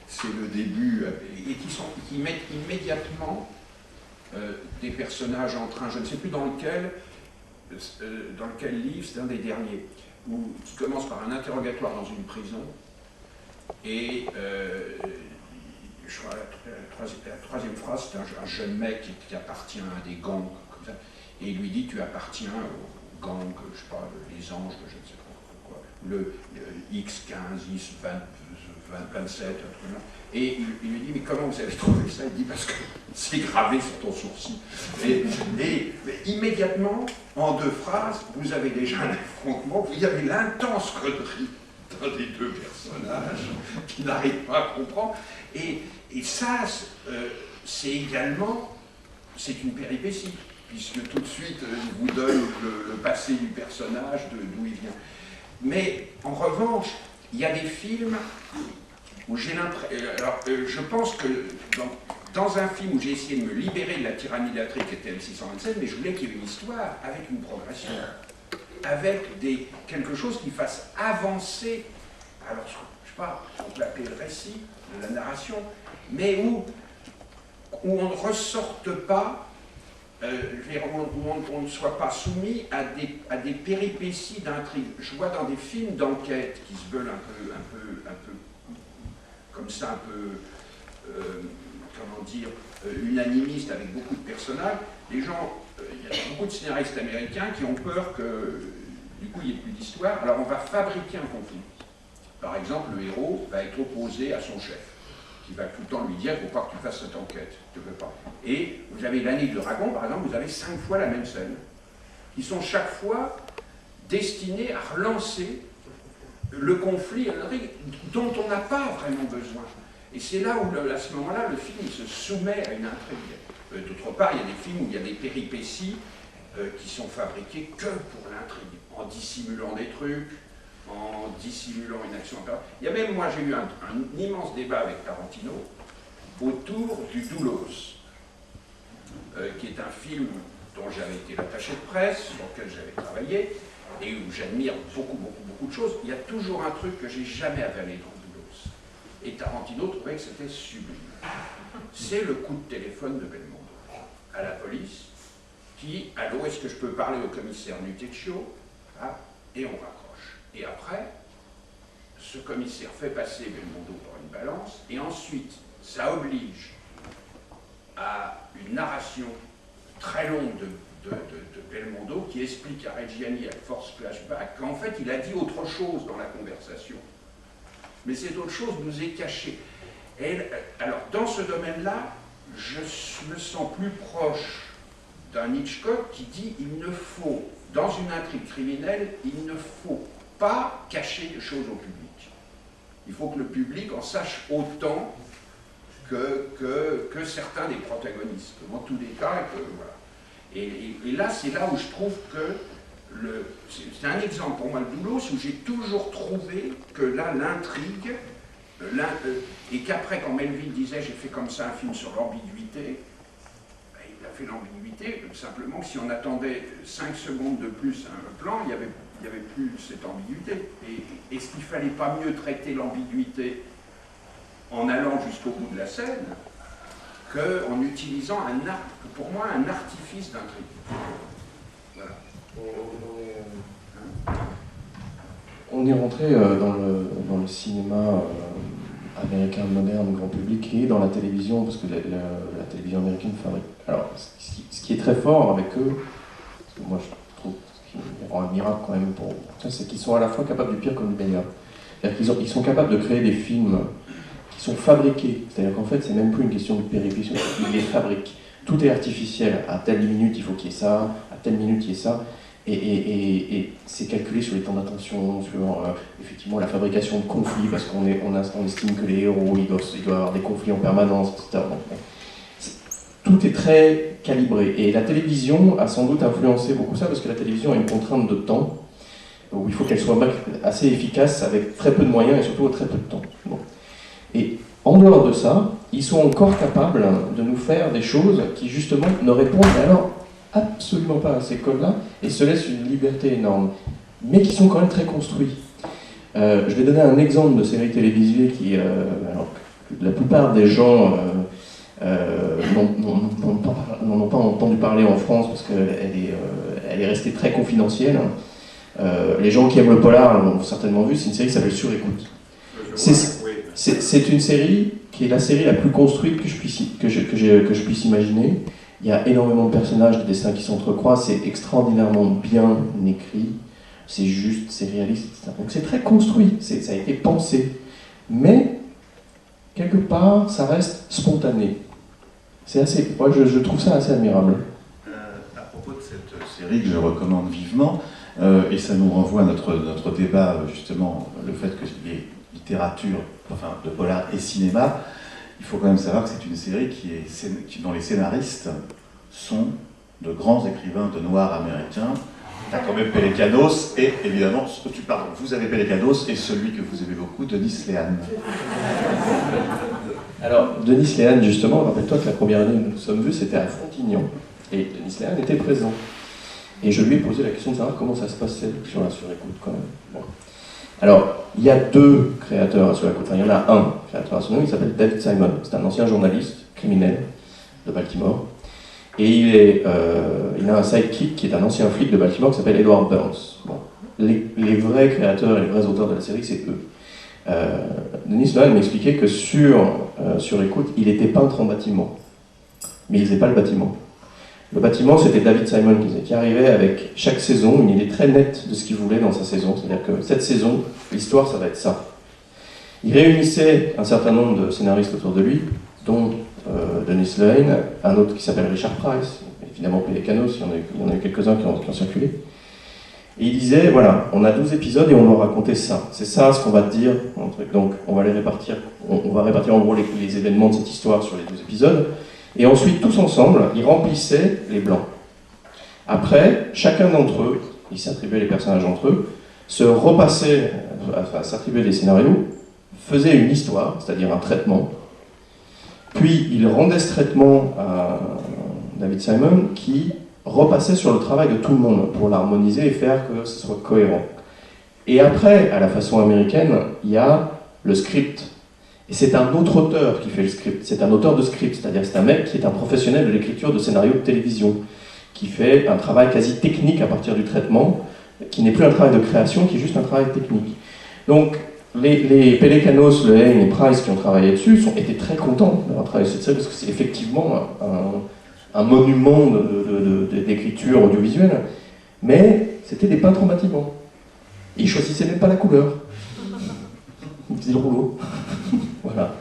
c'est le début, et qui mettent immédiatement des personnages en train, je ne sais plus dans lequel livre, c'est un des derniers, qui commence par un interrogatoire dans une prison, et je crois la troisième phrase, c'est un jeune mec qui appartient à des gangs, comme ça, et il lui dit: tu appartiens au gang, je sais pas, les anges, je ne sais pas quoi, le X15, X27, un truc là. Et il lui dit: mais comment vous avez trouvé ça? Il dit: parce que c'est gravé sur ton sourcil. Et immédiatement, en deux phrases, vous avez déjà un affrontement, vous avez l'intense connerie d'un des deux personnages qui n'arrive pas à comprendre. Et ça, c'est également, c'est une péripétie, puisque tout de suite, il vous donne le passé du personnage, d'où il vient. Mais en revanche, il y a des films où j'ai l'impression... Alors, je pense que dans un film où j'ai essayé de me libérer de la tyrannie de la trique, qui était M627, mais je voulais qu'il y ait une histoire avec une progression, avec quelque chose qui fasse avancer, alors je ne sais pas, on peut l'appeler le récit, de la narration, mais où on ne ressorte pas, où on ne soit pas soumis à des péripéties d'intrigue. Je vois dans des films d'enquête qui se veulent un peu comme ça, un peu, comment dire, unanimistes, avec beaucoup de personnages, les gens, il y a beaucoup de scénaristes américains qui ont peur que, du coup, il n'y ait plus d'histoire. Alors on va fabriquer un conflit. Par exemple, le héros va être opposé à son chef, qui va tout le temps lui dire: il ne faut pas que tu fasses cette enquête, tu ne peux pas. Et vous avez l'année de Dragon, par exemple, vous avez 5 fois la même scène, qui sont chaque fois destinées à relancer le conflit dont on n'a pas vraiment besoin. Et c'est là où, à ce moment-là, le film se soumet à une intrigue. D'autre part, il y a des films où il y a des péripéties qui sont fabriquées que pour l'intrigue, en dissimulant des trucs, en dissimulant une action. Il y a même, moi, j'ai eu un immense débat avec Tarantino autour du Doulos, qui est un film dont j'avais été l'attaché de presse, sur lequel j'avais travaillé, et où j'admire beaucoup de choses. Il y a toujours un truc que j'ai jamais avalé dans Doulos. Et Tarantino trouvait que c'était sublime. C'est le coup de téléphone de Belmondo à la police, qui: allô, est-ce que je peux parler au commissaire Nuteccio? Et on raccroche. Et après, ce commissaire fait passer Belmondo par une balance, et ensuite, ça oblige à une narration très longue de Belmondo qui explique à Reggiani avec force flashback qu'en fait il a dit autre chose dans la conversation. Mais cette autre chose nous est cachée. Alors dans ce domaine-là, je me sens plus proche d'un Hitchcock qui dit il ne faut, dans une intrigue criminelle, il ne faut pas cacher les choses au public. Il faut que le public en sache autant que certains des protagonistes, dans tous les cas. Voilà. Et là, c'est là où je trouve que c'est un exemple pour moi, le Doulos, où j'ai toujours trouvé que là, l'intrigue, et qu'après, quand Melville disait j'ai fait comme ça un film sur l'ambiguïté, ben, il a fait l'ambiguïté, simplement si on attendait 5 secondes de plus à un plan, il n'y avait plus cette ambiguïté. Et est-ce qu'il ne fallait pas mieux traiter l'ambiguïté en allant jusqu'au bout de la scène qu'en utilisant pour moi un artifice d'intrigue. Voilà. On est rentré dans le cinéma américain moderne, grand public, et dans la télévision, parce que la télévision américaine fabrique. Alors, ce qui est très fort avec eux, parce que moi je trouve ce qui rend un miracle quand même pour ça, c'est qu'ils sont à la fois capables du pire comme du meilleur. C'est-à-dire qu'ils sont capables de créer des films qui sont fabriqués. C'est-à-dire qu'en fait, c'est même plus une question de péripétie, ils les fabriquent. Tout est artificiel. À telle minute, il faut qu'il y ait ça, à telle minute, il y ait ça. Et c'est calculé sur les temps d'attention, sur effectivement la fabrication de conflits, parce qu'on estime que les héros, ils doivent avoir des conflits en permanence, etc. Tout est très calibré. Et la télévision a sans doute influencé beaucoup ça, parce que la télévision a une contrainte de temps, où il faut qu'elle soit assez efficace, avec très peu de moyens et surtout très peu de temps. Bon. Et en dehors de ça, ils sont encore capables de nous faire des choses qui justement ne répondent alors absolument pas à ces codes-là et se laissent une liberté énorme, mais qui sont quand même très construits. Je vais donner un exemple de série télévisée qui, alors, la plupart des gens n'en ont pas entendu parler en France parce qu'elle est restée très confidentielle. Les gens qui aiment le polar l'ont certainement vu, c'est une série qui s'appelle Sur écoute. C'est une série qui est la série la plus construite que je puisse imaginer. Il y a énormément de personnages, de destins qui s'entrecroisent, c'est extraordinairement bien écrit, c'est juste, c'est réaliste, etc. Donc c'est très construit, ça a été pensé. Mais, quelque part, ça reste spontané. Moi, je trouve ça assez admirable. À propos de cette série que je recommande vivement, et ça nous renvoie à notre débat, justement, le fait que les littérature, enfin de polar et cinéma, il faut quand même savoir que c'est une série dont les scénaristes sont de grands écrivains de noirs américains. Tu as quand même Pelecanos et évidemment, vous avez Pelecanos et celui que vous aimez beaucoup, Denis Lehan. Alors, Denis Lehan, justement, rappelle-toi que la première année où nous nous sommes vus, c'était à Frontignan. Et Denis Lehan était présent. Et je lui ai posé la question de savoir comment ça se passait sur la surécoute quand même. Bon. Alors, il y a 2 créateurs à Sur écoute. Enfin, il y en a un créateur à son nom, il s'appelle David Simon. C'est un ancien journaliste criminel de Baltimore. Et il a un sidekick qui est un ancien flic de Baltimore qui s'appelle Edward Burns. Bon. Les vrais créateurs et les vrais auteurs de la série, c'est eux. Denis Lehan m'expliquait que sur écoute, il était peintre en bâtiment. Mais il ne faisait pas le bâtiment. Le bâtiment, c'était David Simon qui arrivait avec chaque saison une idée très nette de ce qu'il voulait dans sa saison. C'est-à-dire que cette saison, l'histoire, ça va être ça. Il réunissait un certain nombre de scénaristes autour de lui, dont Denis Lehan, un autre qui s'appelle Richard Price, évidemment Pelecanos, il y en a eu quelques-uns qui ont circulé. Et il disait, voilà, on a 12 épisodes et on va raconter ça. C'est ça ce qu'on va te dire. Donc on va les répartir. On va répartir en gros les événements de cette histoire sur les 12 épisodes. Et ensuite, tous ensemble, ils remplissaient les blancs. Après, chacun d'entre eux, ils s'attribuaient les personnages entre eux, se repassaient, s'attribuaient des scénarios, faisaient une histoire, c'est-à-dire un traitement, puis ils rendaient ce traitement à David Simon, qui repassait sur le travail de tout le monde pour l'harmoniser et faire que ce soit cohérent. Et après, à la façon américaine, il y a le script. Et c'est un autre auteur qui fait le script, c'est un auteur de script, c'est-à-dire c'est un mec qui est un professionnel de l'écriture de scénarios de télévision, qui fait un travail quasi technique à partir du traitement, qui n'est plus un travail de création, qui est juste un travail technique. Donc les Pelecanos, Lehan et Price qui ont travaillé dessus étaient très contents d'avoir travaillé sur cette série, parce que c'est effectivement un monument d'écriture audiovisuelle, mais c'était des peintres en bâtiment. Et ils choisissaient même pas la couleur. Ils faisaient le rouleau. Voilà.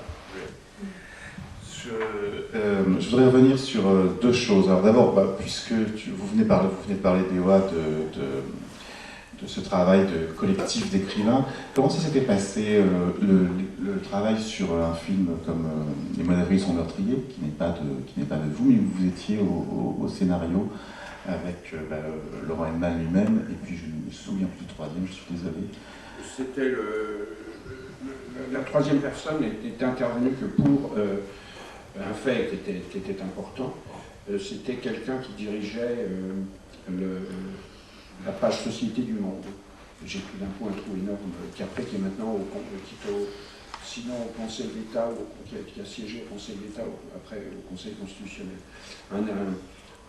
Je voudrais revenir sur deux choses. Alors d'abord, puisque vous venez de parler d'Ewa, de ce travail de collectif d'écrivains, comment ça s'était passé le travail sur un film comme Les Modèles sont meurtriers, qui n'est pas de vous, mais vous étiez au scénario avec Laurent Henman lui-même, et puis je ne me souviens plus du troisième, je suis désolé. C'était la troisième personne n'était intervenue que pour un fait qui était important. C'était quelqu'un qui dirigeait la page Société du Monde. J'ai pris d'un coup un trou énorme, qui est maintenant sinon au Conseil d'État, qui a siégé au Conseil d'État, après au Conseil constitutionnel.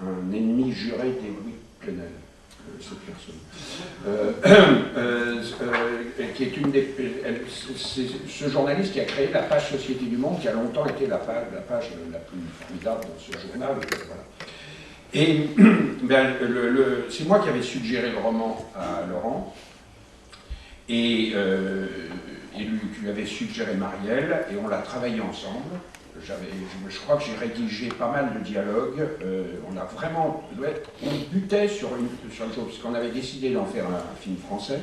Un ennemi juré des Louis Plenel, cette personne. Qui est c'est ce journaliste qui a créé la page Société du Monde, qui a longtemps été la page la plus formidable dans ce journal. Voilà. Et c'est moi qui avais suggéré le roman à Laurent, et lui avait suggéré Marielle, et on l'a travaillé ensemble. Je crois que j'ai rédigé pas mal de dialogues. On a vraiment, on butait sur une chose, puisqu'on avait décidé d'en faire un film français.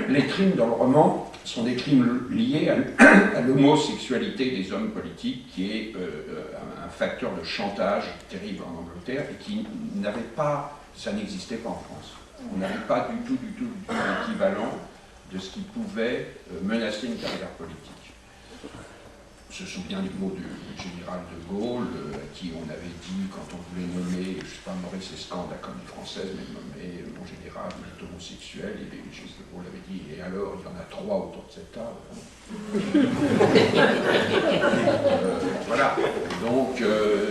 Les crimes dans le roman sont des crimes liés à l'homosexualité des hommes politiques, qui est un facteur de chantage terrible en Angleterre, et qui n'avait pas, ça n'existait pas en France. On n'avait pas du tout l'équivalent de ce qui pouvait menacer une carrière politique. Je me souviens du mot du général de Gaulle, à qui on avait dit, quand on voulait nommer, je ne sais pas, Maurice Escande, la Comédie Française, mais nommer mon général, il est homosexuel, et le général de Gaulle avait dit, et alors, il y en a 3 autour de cette table. Voilà, donc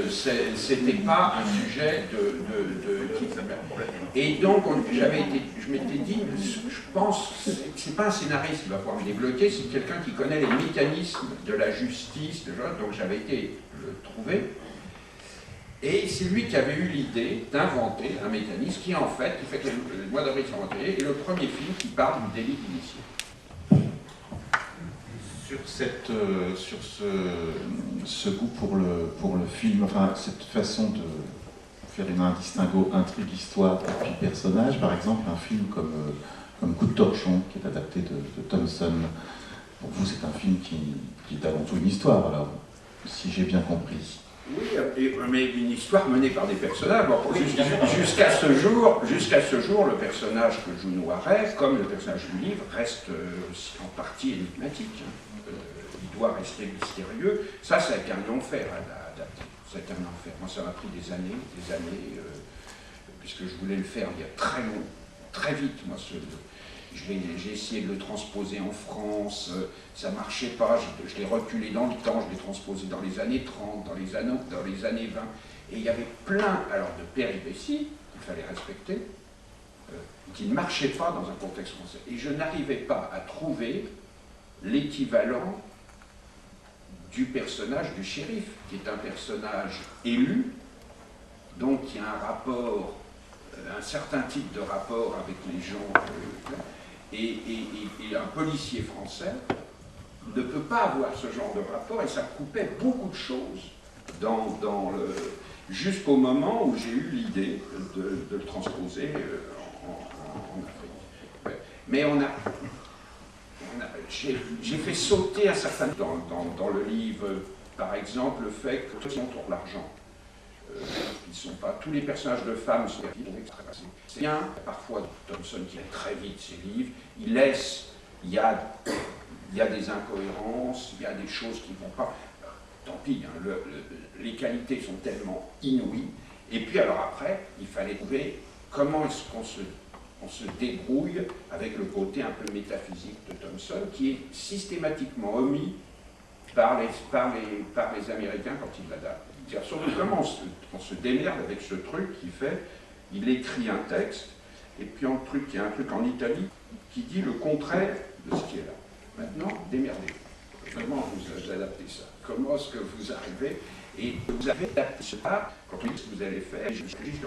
c'était pas un sujet et donc je m'étais dit, je pense, c'est pas un scénariste qui va pouvoir me débloquer, c'est quelqu'un qui connaît les mécanismes de la justice, donc j'avais été le trouver, et c'est lui qui avait eu l'idée d'inventer un mécanisme qui fait que Les Modèles sont meurtriers est le premier film qui parle du délit d'initié. Sur ce goût pour le film, enfin cette façon de faire un distinguo intrigue-histoire et puis personnage, par exemple un film comme Coup de torchon, qui est adapté de Thomson, pour vous c'est un film qui est avant tout une histoire, alors, si j'ai bien compris. Oui, mais une histoire menée par des personnages. Bon, jusqu'à ce jour, le personnage que joue Noiret, comme le personnage du livre, reste en partie énigmatique. Il doit rester mystérieux. Ça a été un enfer à adapter. Ça a été un enfer. Moi, ça m'a pris des années, puisque je voulais le faire il y a très vite. Moi, j'ai essayé de le transposer en France, ça ne marchait pas, je l'ai reculé dans le temps, je l'ai transposé dans les années 30, dans les années 20, et il y avait plein de péripéties qu'il fallait respecter, qui ne marchaient pas dans un contexte français. Et je n'arrivais pas à trouver l'équivalent du personnage du shérif, qui est un personnage élu, donc qui a un rapport, un certain type de rapport avec les gens, et un policier français ne peut pas avoir ce genre de rapport, et ça coupait beaucoup de choses jusqu'au moment où j'ai eu l'idée de le transposer en Afrique. Mais j'ai fait sauter un certain dans le livre, par exemple, le fait que sont pour l'argent. Ils sont pas, tous les personnages de femmes sont c'est bien, parfois Thomson qui aime très vite ses livres, il y a des incohérences, il y a des choses qui ne vont pas, tant pis, hein, les qualités sont tellement inouïes, et puis alors après, il fallait trouver comment est-ce qu'on se débrouille avec le côté un peu métaphysique de Thomson, qui est systématiquement omis par les Américains quand ils l'adaptent. C'est-à-dire surtout comment on se démerde avec ce truc qui fait, il écrit un texte, et puis il y a un truc en Italie qui dit le contraire de ce qui est là. Maintenant, démerdez. Comment vous adaptez ça? Comment est-ce que vous arrivez? Et vous avez adapté cela, quand on dit ce que vous allez faire, j'ai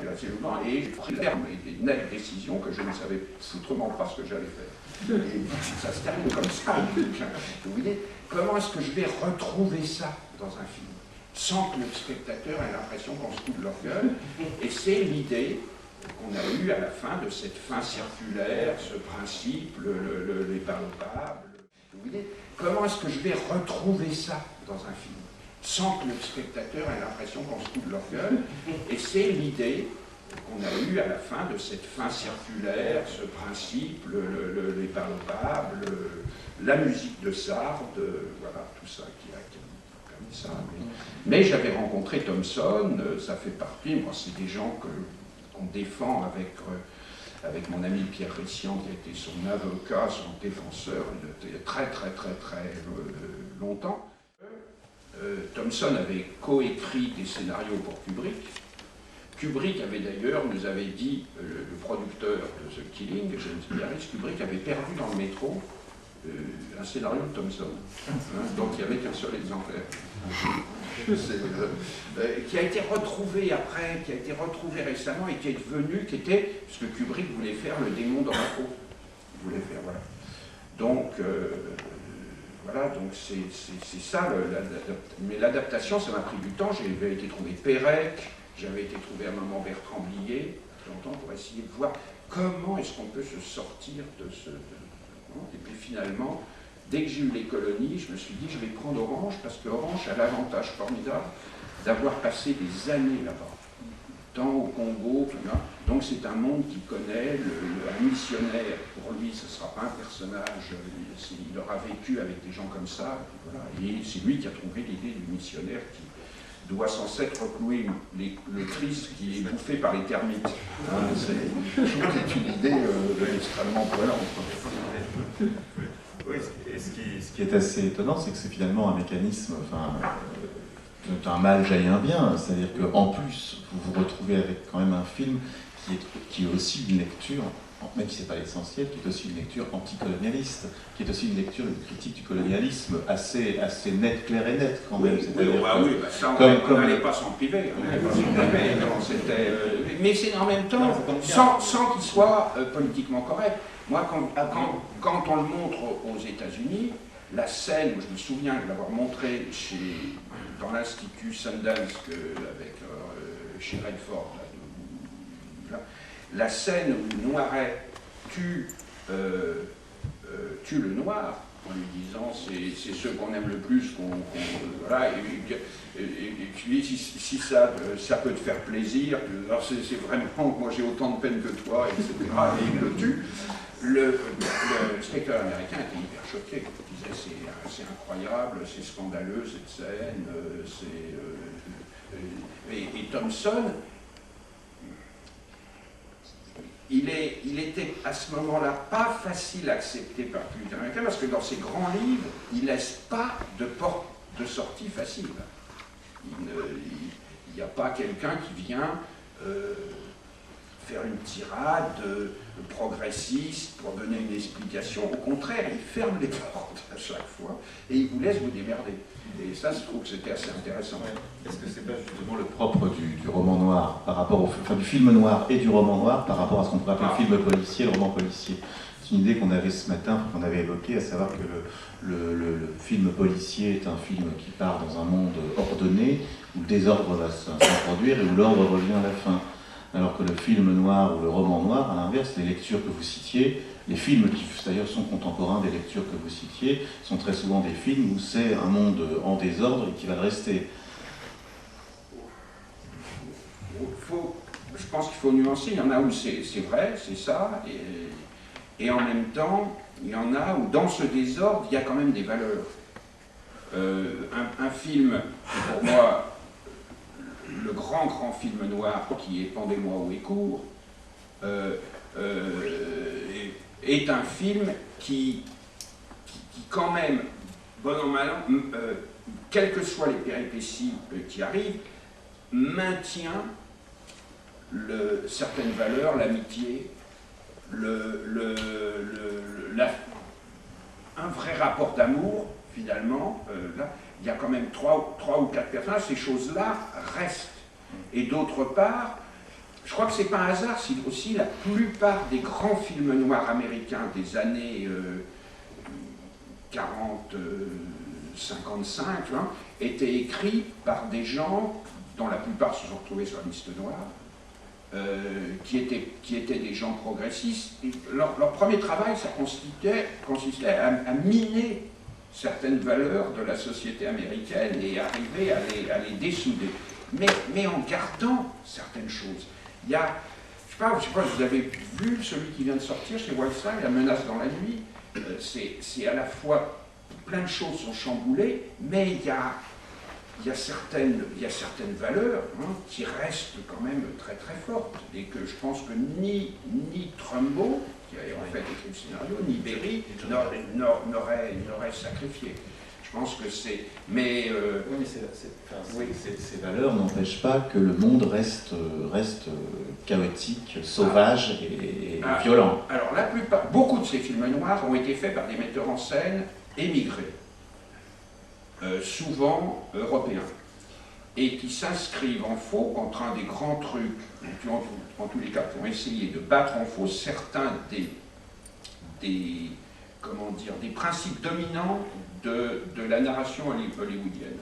assez longtemps et j'ai pris ferme et des nettes décisions que je ne savais autrement pas ce que j'allais faire. Et ça se termine comme ça. Vous voyez, comment est-ce que je vais retrouver ça dans un film sans que le spectateur ait l'impression qu'on se fout de leur gueule? Et c'est l'idée qu'on a eue à la fin de cette fin circulaire, ce principe, les palpables. Vous voyez, comment est-ce que je vais retrouver ça dans un film sans que le spectateur ait l'impression qu'on se fout de leur gueule? Et c'est l'idée qu'on a eue à la fin de cette fin circulaire, ce principe, les palpables, la musique de Sartre, voilà, tout ça qui a permis ça. Mais j'avais rencontré Thomson, ça fait partie, moi c'est des gens qu'on défend avec mon ami Pierre Rissian, qui a été son avocat, son défenseur, il y a très longtemps. Thomson avait coécrit des scénarios pour Kubrick. Kubrick avait d'ailleurs, nous avait dit, le producteur de The Killing, James Pieris, Kubrick avait perdu dans le métro un scénario de Thomson. Donc il n'y avait qu'un seul exemplaire. Qui a été retrouvé après, qui a été retrouvé récemment et qui est devenu, puisque Kubrick voulait faire le démon dans la peau. Il voulait faire, voilà. Donc, voilà, donc c'est ça, mais l'adaptation, ça m'a pris du temps. J'avais été trouvé Pérec, j'avais été trouvé à un moment Bertrand Blier, longtemps, pour essayer de voir comment est-ce qu'on peut se sortir de ce... Et puis finalement, dès que j'ai eu les colonies, je me suis dit, je vais prendre Orange, parce que Orange a l'avantage formidable d'avoir passé des années là-bas, tant au Congo, donc c'est un monde qu'il connaît, un missionnaire, pour lui, ce ne sera pas un personnage, il aura vécu avec des gens comme ça, et, voilà. Et c'est lui qui a trouvé l'idée du missionnaire qui doit censé reclouer le Christ qui est bouffé par les termites. C'est une idée extrêmement poilante. Oui, et ce qui est assez étonnant, c'est que c'est finalement un mécanisme, d'un mal jaillit un bien, c'est-à-dire qu'en plus, vous vous retrouvez avec quand même un film qui est aussi une lecture, même si ce n'est pas l'essentiel, qui est aussi une lecture anticolonialiste, qui est aussi une lecture, une critique du colonialisme assez nette, claire et nette quand même. Ça, on n'allait pas s'en priver. Mais c'est en même temps, sans qu'il soit politiquement correct. Moi, quand on le montre aux États-Unis, la scène, je me souviens de l'avoir montré dans l'Institut Sundance chez Redford, la scène où Noiret tue le noir, en lui disant c'est ceux qu'on aime le plus, voilà, et puis si ça peut te faire plaisir, alors c'est vraiment, moi j'ai autant de peine que toi, etc. Et il le tue. Le spectateur américain était hyper choqué. Il disait c'est incroyable, c'est scandaleux cette scène, et Thomson, il était à ce moment-là pas facile à accepter par le public américain parce que dans ses grands livres, il ne laisse pas de porte de sortie facile. Il n'y a pas quelqu'un qui vient faire une tirade progressiste pour donner une explication. Au contraire, il ferme les portes à chaque fois et il vous laisse vous démerder. Et ça, je trouve que c'était assez intéressant. Est-ce que c'est pas justement le propre du roman noir par rapport du film noir et du roman noir par rapport à ce qu'on pourrait appeler le film policier, le roman policier? C'est une idée qu'on avait ce matin, qu'on avait évoquée, à savoir que le film policier est un film qui part dans un monde ordonné, où le désordre va s'introduire et où l'ordre revient à la fin. Alors que le film noir ou le roman noir, à l'inverse, les lectures que vous citiez, les films qui d'ailleurs sont contemporains des lectures que vous citiez, sont très souvent des films où c'est un monde en désordre et qui va le rester. Je pense qu'il faut nuancer, il y en a où c'est vrai, c'est ça, et en même temps, il y en a où dans ce désordre, il y a quand même des valeurs. Un film, pour moi, le grand film noir qui est Pendez-moi ou Écourt, est un film qui quand même, bon an mal an, quelles que soient les péripéties qui arrivent, maintient certaines valeurs, l'amitié, un vrai rapport d'amour finalement, là, il y a quand même trois ou quatre personnages, ces choses-là restent. Et d'autre part, je crois que c'est pas un hasard si aussi la plupart des grands films noirs américains des années 40, 55, hein, étaient écrits par des gens dont la plupart se sont retrouvés sur la liste noire, qui étaient des gens progressistes. Et leur premier travail, ça consistait à miner certaines valeurs de la société américaine et arriver à les dessouder. Mais en gardant certaines choses. Il y a, je sais pas, vous avez vu celui qui vient de sortir chez Wildstyle, La menace dans la nuit. C'est à la fois, plein de choses sont chamboulées, mais il y a certaines valeurs, hein, qui restent quand même très très fortes, et que je pense que ni Trumbo, qui a en fait écrit le scénario, ni Berry n'auraient sacrifié. Je pense que c'est... Mais... Oui, mais ces valeurs n'empêchent pas que le monde reste chaotique, sauvage et violent. Alors, beaucoup de ces films noirs ont été faits par des metteurs en scène émigrés, souvent européens, et qui s'inscrivent en faux contre un des grands trucs, en tous les cas, pour essayer de battre en faux certains des principes dominants de la narration hollywoodienne.